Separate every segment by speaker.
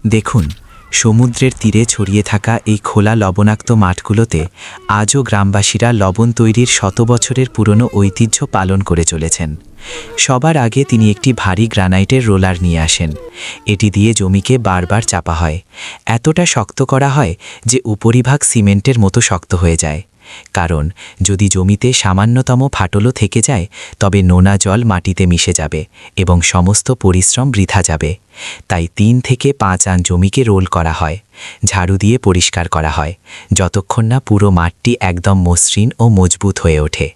Speaker 1: দেখুন, সমুদ্রের তীরে ছড়িয়ে থাকা এই খোলা লবণাক্ত মাঠগুলোতে আজও গ্রামবাসীরা লবণ তৈরির শত বছরের পুরনো ঐতিহ্য পালন করে চলেছেন। সবার আগে তিনি একটি ভারী গ্রানাইটের রোলার নিয়ে আসেন। এটি দিয়ে জমিকে বারবার চাপা হয়, এতটা শক্ত করা হয় যে উপরিভাগ সিমেন্টের মতো শক্ত হয়ে যায়। কারণ যদি জমিতে সামান্যতম ফাটলও থেকে যায়, তবে নোনা জল মাটিতে মিশে যাবে এবং সমস্ত পরিশ্রম বৃথা যাবে। তাই ৩ থেকে ৫ আন জমিকে রোল করা হয়, ঝাড়ু দিয়ে পরিষ্কার করা হয়, যতক্ষণ না পুরো মাঠটি একদম মসৃণ ও মজবুত হয়ে ওঠে।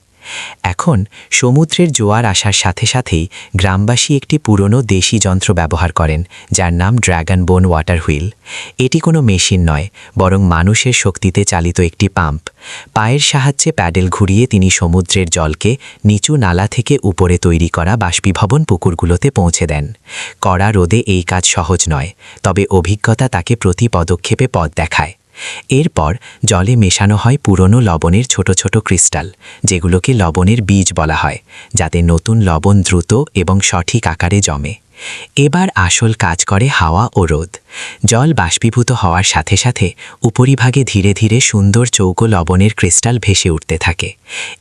Speaker 1: এখন সমুদ্রের জোয়ার আসার সাথে সাথেই গ্রামবাসী একটি পুরনো দেশি যন্ত্র ব্যবহার করেন, যার নাম ড্র্যাগন বোন ওয়াটার হুইল। এটি কোনো মেশিন নয়, বরং মানুষের শক্তিতে চালিত একটি পাম্প। পায়ের সাহায্যে প্যাডেল ঘুরিয়ে তিনি সমুদ্রের জলকে নিচু নালা থেকে উপরে তৈরি করা বাষ্পীভবন পুকুরগুলোতে পৌঁছে দেন। কড়া রোদে এই কাজ সহজ নয়, তবে অভিজ্ঞতা তাকে প্রতি পদক্ষেপে পথ দেখায়। এরপর জলে মেশানো হয় পুরনো লবণের ছোট ছোট ক্রিস্টাল, যেগুলোকে লবণের বীজ বলা হয়, যাতে নতুন লবণ দ্রুত এবং সঠিক আকারে জমে। এবার আসল কাজ করে হাওয়া ও রোদ। জল বাষ্পীভূত হওয়ার সাথে সাথে উপরিভাগে ধীরে ধীরে সুন্দর চৌকো লবণের ক্রিস্টাল ভেসে উঠতে থাকে।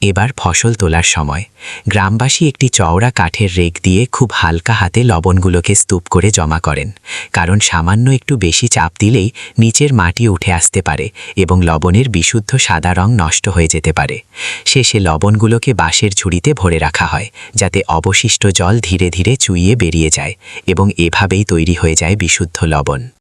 Speaker 1: এবার ফসল তোলার সময় গ্রামবাসী একটি চওড়া কাঠের রেক দিয়ে খুব হালকা হাতে লবণগুলোকে স্তূপ করে জমা করেন, কারণ সামান্য একটু বেশি চাপ দিলেই নিচের মাটি উঠে আসতে পারে এবং লবণের বিশুদ্ধ সাদা রং নষ্ট হয়ে যেতে পারে। শেষে লবণগুলোকে বাঁশের ঝুড়িতে ভরে রাখা হয়, যাতে অবশিষ্ট জল ধীরে ধীরে চুইয়ে বেরিয়ে যায় এবং এভাবেই তৈরি হয়ে যায় বিশুদ্ধ লবণ।